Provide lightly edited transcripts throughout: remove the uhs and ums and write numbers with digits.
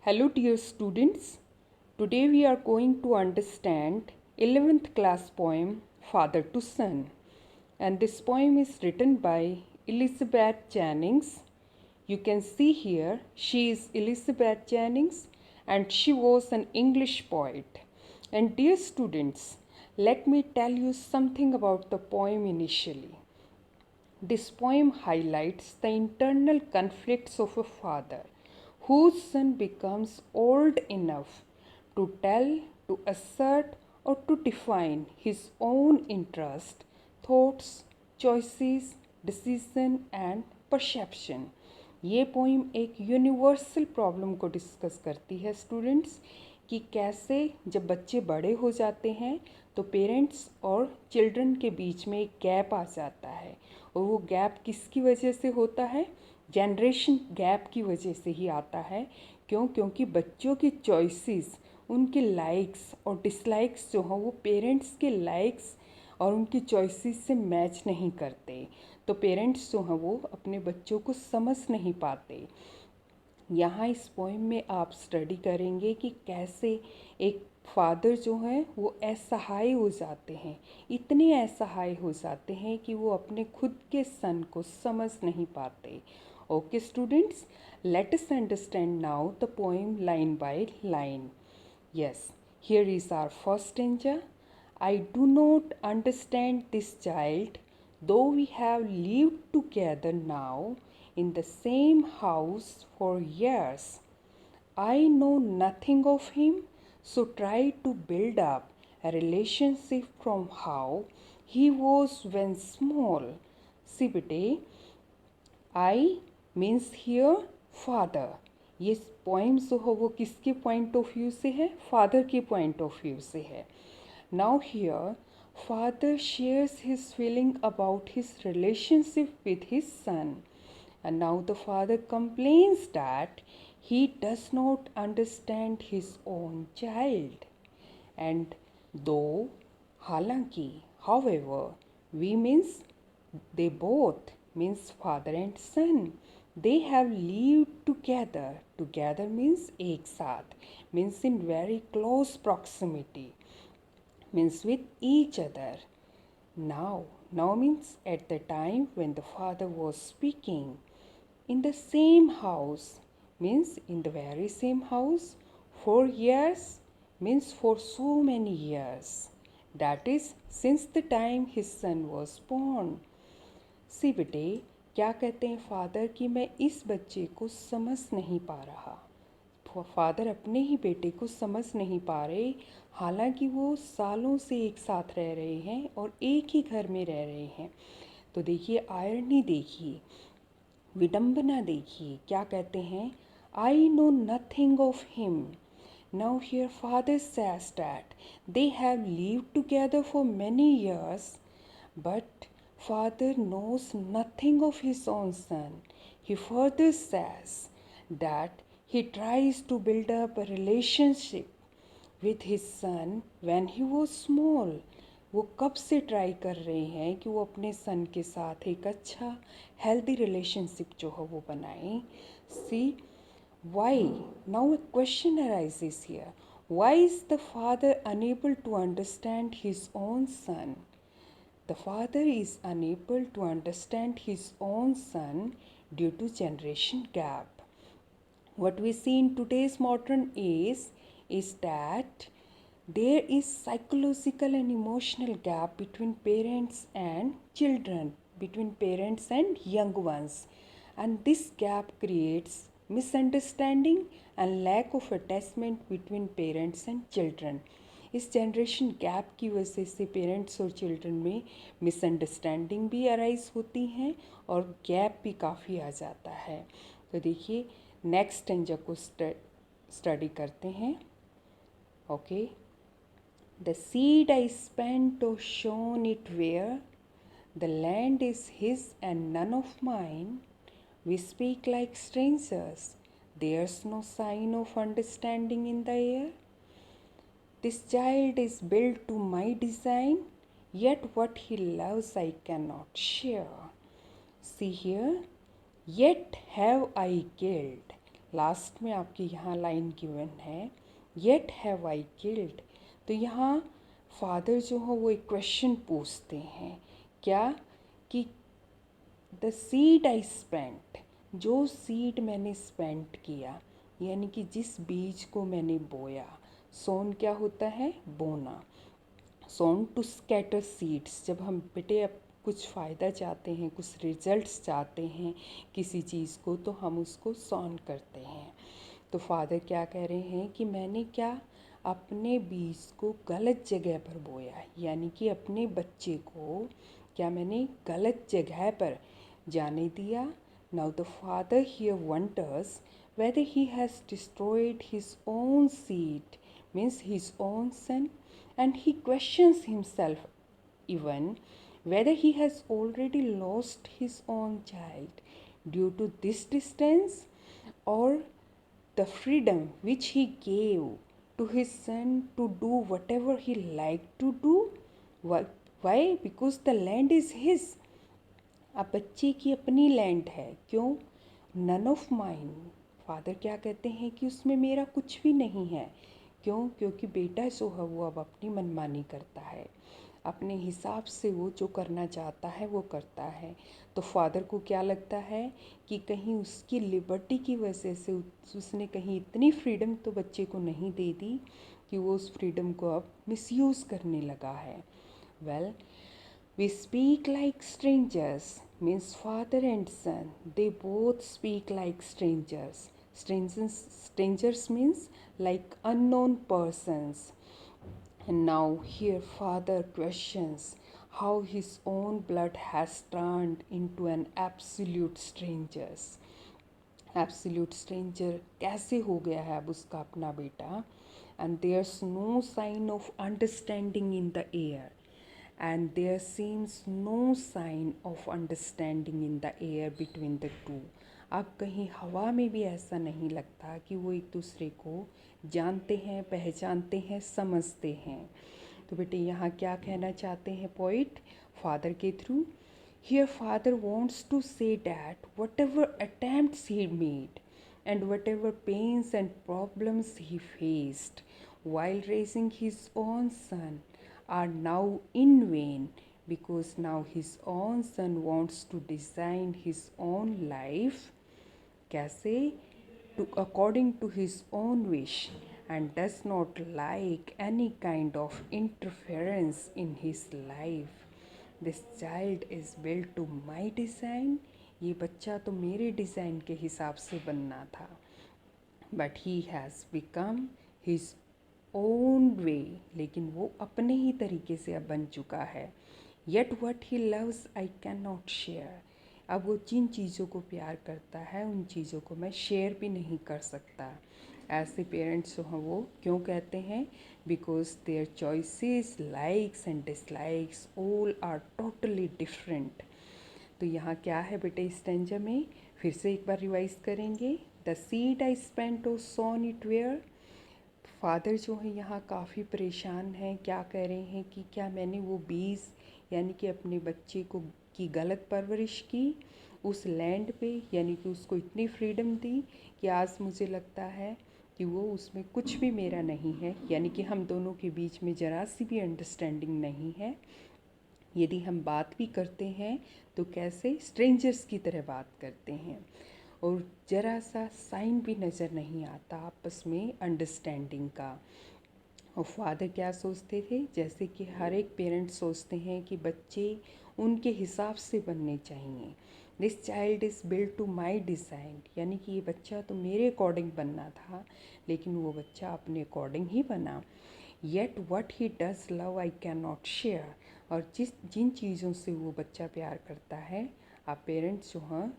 Hello dear students, today we are going to understand 11th class poem Father to Son, and this poem is written by Elizabeth Jennings. You can see here she is Elizabeth Jennings and she was an English poet. And dear students, let me tell you something about the poem initially. This poem highlights the internal conflicts of a father whose son becomes old enough to tell, to assert, or to define his own interest, thoughts, choices, decision and perception. ये poem एक universal problem को discuss करती है students कि कैसे जब बच्चे बड़े हो जाते हैं तो पेरेंट्स और चिल्ड्रन के बीच में एक गैप आ जाता है और वो गैप किसकी वजह से होता है? जनरेशन गैप की वजह से ही आता है। क्योंकि बच्चों की चॉइसेस, उनके लाइक्स और डिसलाइक्स जो हैं वो पेरेंट्स के लाइक्स और उनकी चॉइसेस से मैच नहीं करते, तो पेरेंट्स जो हैं वो अपने बच्चों को समझ नहीं पाते। यहाँ इस पोइम में आप स्टडी करेंगे कि कैसे एक फादर जो हैं वो असहाय हो जाते हैं, इतने असहाय हो जाते हैं कि वो अपने खुद के सन को समझ नहीं पाते। Okay students, let us understand now the poem line by line. Yes, here is our first stanza. I do not understand this child, though we have lived together now in the same house for years. I know nothing of him, so try to build up a relationship from how he was when small. See, bete, I means here father. ये poem जो हो वो किसके point of view से है? Father के point of view से है। Now here father shares his feeling about his relationship with his son, and now the father complains that he does not understand his own child. And though, halanki, however, we means they both means father and son, they have lived together. Together means ek saath, means in very close proximity, means with each other. Now means at the time when the father was speaking. In the same house means in the very same house. For years means for so many years, that is since the time his son was born. सी बेटे, क्या कहते हैं father कि मैं इस बच्चे को समझ नहीं पा रहा। फादर अपने ही बेटे को समझ नहीं पा रहे, हालांकि वो सालों से एक साथ रह रहे हैं और एक ही घर में रह रहे हैं। तो देखिए आयरनी देखिए, विडंबना देखिए, क्या कहते हैं? I know nothing of him. Now here father says that they have lived together for many years, but father knows nothing of his own son. He further says that he tries to build up a relationship with his son when he was small. वो कब से try कर रहे हैं कि वो अपने सन के साथ एक अच्छा हेल्दी रिलेशनशिप जो है वो बनाएं। See why, now a question arises here. Why is the father unable to understand his own son? The father is unable to understand his own son due to generation gap. What we see in today's modern age is that there is psychological and emotional gap between parents and children, between parents and young ones. And this gap creates misunderstanding and lack of attachment between parents and children. इस generation gap की वजह से parents और children में misunderstanding भी arise होती हैं और गैप भी काफ़ी आ जाता है। तो देखिए नेक्स्ट स्टेंजा को स्टडी करते हैं। Okay, the seed I spent or shown it where the land is his and none of mine. We speak like strangers, there's no sign of understanding in the air. This child is built to my design, yet what he loves I cannot share. See here, yet have I killed last में आपके यहाँ line given है, yet have I killed. तो यहाँ father जो है वो एक क्वेश्चन पूछते हैं, क्या कि द सीड आई स्पेंट, जो सीड मैंने स्पेंट किया, यानी कि जिस बीज को मैंने बोया। सोन क्या होता है? बोना। सोन टू स्कैटर सीड्स, जब हम बेटे अब कुछ फ़ायदा चाहते हैं, कुछ रिजल्ट्स चाहते हैं किसी चीज़ को, तो हम उसको सोन करते हैं। तो फादर क्या कह रहे हैं कि मैंने क्या अपने बीज को गलत जगह पर बोया, यानी कि अपने बच्चे को क्या मैंने गलत जगह पर जाने दिया। Now the father here wonders whether he has destroyed his own seed, means his own son, and he questions himself even whether he has already lost his own child due to this distance, or the freedom which he gave to his son to do whatever he liked to do. Why? Because the land is his. अब बच्चे की अपनी land है, क्यों? None of mine. Father क्या कहते हैं कि उसमें मेरा कुछ भी नहीं है। क्यों? क्योंकि बेटा जो है वो अब अपनी मनमानी करता है, अपने हिसाब से वो जो करना चाहता है वो करता है। तो फादर को क्या लगता है कि कहीं उसकी लिबर्टी की वजह से उसने कहीं इतनी फ्रीडम तो बच्चे को नहीं दे दी कि वो उस फ्रीडम को अब मिसयूज़ करने लगा है। Well, we speak like strangers, means father and son, they both speak like strangers. Strangers means like unknown persons. And now here father questions how his own blood has turned into an absolute strangers. Absolute stranger कैसे हो गया है अब उसका अपना बेटा। And there's no sign of understanding in the air, and there seems no sign of understanding in the air between the two. अब कहीं हवा में भी ऐसा नहीं लगता कि वो एक दूसरे को जानते हैं, पहचानते हैं, समझते हैं। तो बेटे यहाँ क्या कहना चाहते हैं पोइट फादर के through? Here father wants to say that whatever attempts he made and whatever pains and problems he faced while raising his own son are now in vain, because now his own son wants to design his own life कैसे? To according to his own wish, and does not like any kind of interference in his life. This child is built to my design. ये बच्चा तो मेरे design के हिसाब से बनना था, but he has become his own way, लेकिन वो अपने ही तरीके से अब बन चुका है। Yet what he loves I can not share, अब वो जिन चीज़ों को प्यार करता है उन चीज़ों को मैं शेयर भी नहीं कर सकता। ऐसे पेरेंट्स जो हैं वो क्यों कहते हैं? Because their choices, likes and dislikes all are totally different. तो यहाँ क्या है बेटे इस स्टैंजा में? फिर से एक बार रिवाइज करेंगे। The seed I spent or sown it where. Father जो है यहाँ काफ़ी परेशान हैं, क्या कह रहे हैं कि क्या मैंने वो बीज यानी कि अपने बच्चे को की गलत परवरिश की उस लैंड पे, यानी कि उसको इतनी फ्रीडम दी कि आज मुझे लगता है कि वो उसमें कुछ भी मेरा नहीं है, यानी कि हम दोनों के बीच में ज़रा सी भी अंडरस्टैंडिंग नहीं है। यदि हम बात भी करते हैं तो कैसे? स्ट्रेंजर्स की तरह बात करते हैं, और ज़रा सा साइन भी नज़र नहीं आता आपस में अंडरस्टैंडिंग का। और फादर क्या सोचते थे? जैसे कि हर एक पेरेंट्स सोचते हैं कि बच्चे उनके हिसाब से बनने चाहिए। This child is built to my design, यानी कि ये बच्चा तो मेरे अकॉर्डिंग बनना था, लेकिन वो बच्चा अपने अकॉर्डिंग ही बना। Yet what he does love I can not share, और जिन चीज़ों से वो बच्चा प्यार करता है, आप पेरेंट्स जो हैं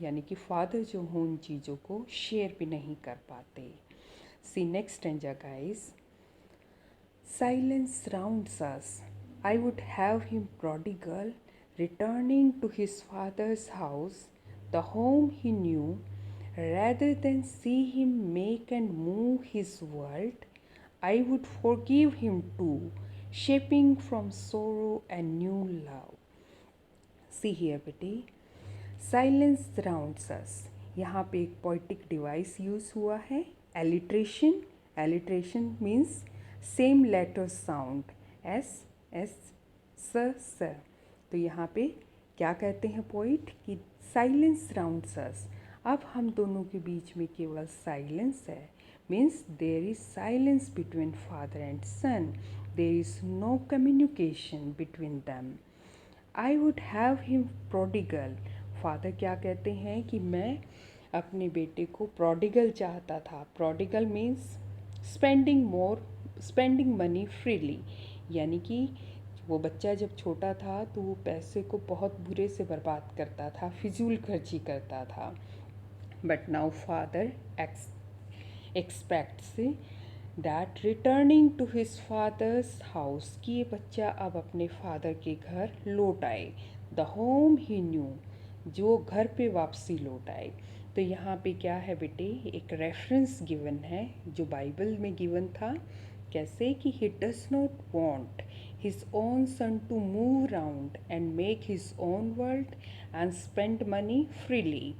यानी कि फादर जो हों उन चीज़ों को शेयर भी नहीं कर पाते। See next stanza guys. Silence surrounds us. I would have him prodigal, returning to his father's house, the home he knew, rather than see him make and move his world. I would forgive him too, shaping from sorrow a new love. See here, Betty. Silence surrounds us. यहाँ पे एक poetic device use हुआ है, alliteration. Alliteration means same letter sound, S S स। तो यहाँ पे क्या कहते हैं पोइट कि साइलेंस राउंड्स अस। अब हम दोनों के बीच में केवल साइलेंस है, means there is silence between father and son, there is no communication between them. I would have him prodigal. Father क्या कहते हैं कि मैं अपने बेटे को प्रोडिगल चाहता था। Prodigal means spending money freely, यानी कि वो बच्चा जब छोटा था तो वो पैसे को बहुत बुरे से बर्बाद करता था, फिजूल खर्ची करता था। But now father expects that returning to his father's house, कि ये बच्चा अब अपने फादर के घर लौट आए। द होम ही न्यू, जो घर पे वापसी लौट आए। तो यहाँ पे क्या है बेटे, एक रेफरेंस गिवन है जो बाइबल में गिवन था। कैसे कि he does not want his own son to move around and make his own world and spend money freely,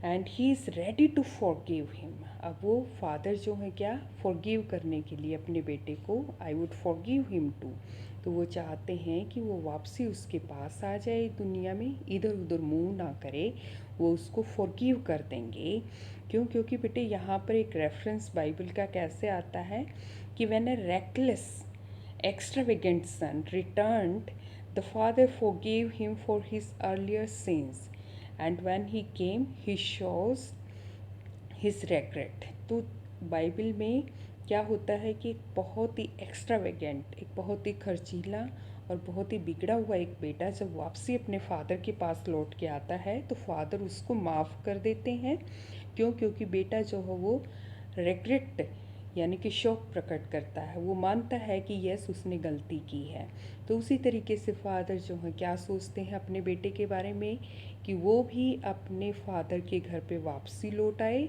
and he is ready to forgive him। अब वो फादर जो है क्या फॉरगिव करने के लिए अपने बेटे को, I would forgive him too, तो वो चाहते हैं कि वो वापसी उसके पास आ जाए दुनिया में, इधर उधर मुंह ना करे, वो उसको फॉरगिव कर देंगे। क्यों? क्योंकि बेटे यहाँ पर एक रेफरेंस बाइबल का कैसे आता है कि when a reckless extravagant son returned, the father forgave him for his earlier sins, and when he came, he shows his regret। तो बाइबल में क्या होता है कि एक बहुत ही एक्स्ट्रावेगेंट, एक बहुत ही खर्चीला और बहुत ही बिगड़ा हुआ एक बेटा जब वापसी अपने फादर के पास लौट के आता है तो फादर उसको माफ़ कर देते हैं। क्यों? क्योंकि बेटा जो है वो रेग्रेट यानी कि शौक प्रकट करता है, वो मानता है कि यस उसने गलती की है। तो उसी तरीके से फादर जो है क्या सोचते हैं अपने बेटे के बारे में कि वो भी अपने फादर के घर पे वापसी लौट आए,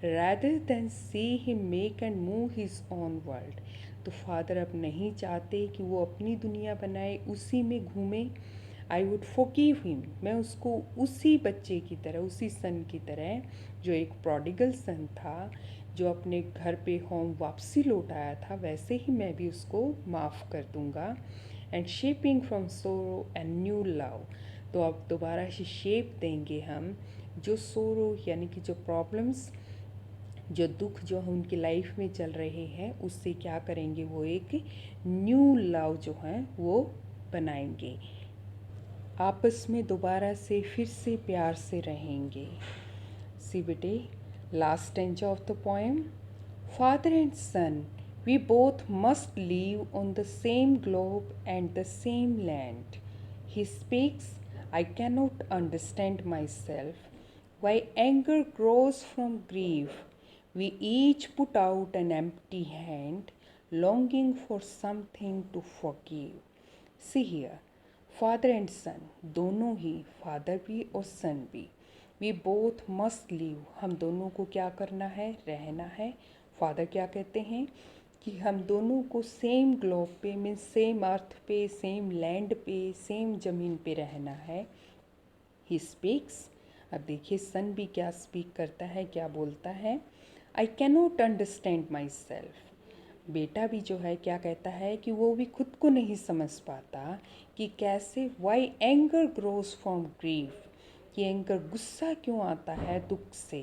rather than see him make and move his own world. तो फादर अब नहीं चाहते कि वो अपनी दुनिया बनाए, उसी में घूमे। आई वुड फॉरगिव हिम, मैं उसको उसी बच्चे की तरह, उसी सन की तरह जो एक प्रोडिगल सन था, जो अपने घर पे होम वापसी लौट आया था, वैसे ही मैं भी उसको माफ़ कर दूँगा। And shaping from sorrow and new love, तो अब दोबारा से शेप देंगे हम जो सोरो यानी कि जो प्रॉब्लम्स, जो दुख जो हम उनकी लाइफ में चल रहे हैं, उससे क्या करेंगे, वो एक न्यू लव जो है वो बनाएंगे, आपस में दोबारा से फिर से प्यार से रहेंगे। सी बेटे, last stanza of the poem. Father and son, we both must live on the same globe and the same land. He speaks, I cannot understand myself. Why anger grows from grief. We each put out an empty hand, longing for something to forgive. See here, father and son, दोनों ही, father भी और सन भी, we both must live, हम दोनों को क्या करना है, रहना है। फादर क्या कहते हैं कि हम दोनों को सेम ग्लोब पे, मीन्स सेम अर्थ पे, सेम लैंड पे, सेम ज़मीन पे रहना है। ही स्पीक्स, अब देखिए सन भी क्या स्पीक करता है, क्या बोलता है, आई कैनोट अंडरस्टैंड माई सेल्फ। बेटा भी जो है क्या कहता है कि वो भी खुद को नहीं समझ पाता कि कैसे, why anger grows from grief, कि एंगर गुस्सा क्यों आता है दुख से।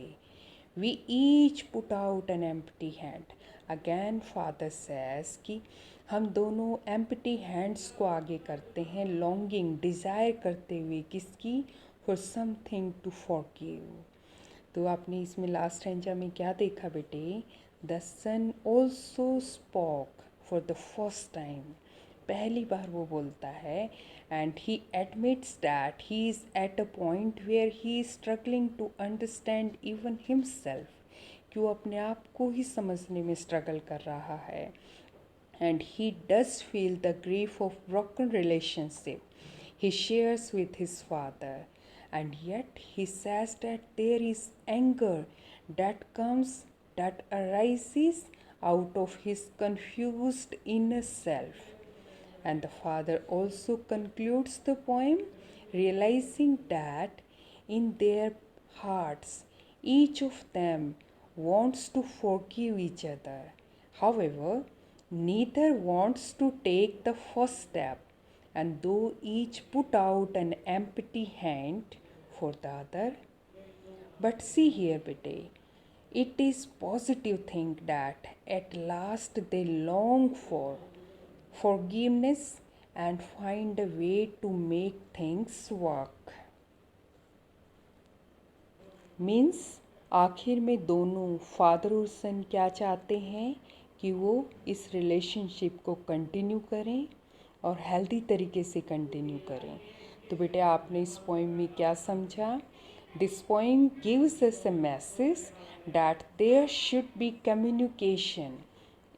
We each put out an empty hand, again father says कि हम दोनों एम्प्टी हैंड्स को आगे करते हैं, लॉन्गिंग डिज़ायर करते हुए, किसकी, फॉर समथिंग टू फॉरगिव। तो आपने इसमें लास्ट स्टैंजा में क्या देखा बेटे, the son also spoke for the first time, पहली बार वो बोलता है, and he admits that he is at a point where he is struggling to understand even himself, कि वो अपने आप को ही समझने में स्ट्रगल कर रहा है। And he does feel the grief of broken relationship he shares with his father, and yet he says that there is anger that arises out of his confused inner self. And the father also concludes the poem realizing that in their hearts Each of them wants to forgive each other. However, neither wants to take the first step, and though each put out an empty hand for the other. But see here, bete, it is positive thing that at last they long for forgiveness and find a way to make things work. Means आखिर में दोनों father और सन क्या चाहते हैं कि वो इस रिलेशनशिप को कंटिन्यू करें और हेल्दी तरीके से कंटिन्यू करें। तो बेटे आपने इस पोइम में क्या समझा? This poem gives us a message that there should be communication.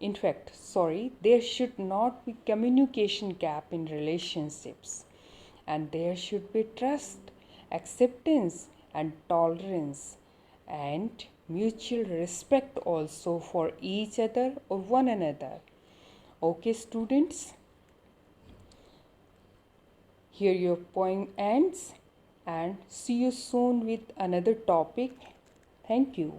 In fact, there should not be communication gap in relationships, and there should be trust, acceptance, and tolerance, and mutual respect also for each other or one another. Okay, students, here your poem ends, and see you soon with another topic. Thank you.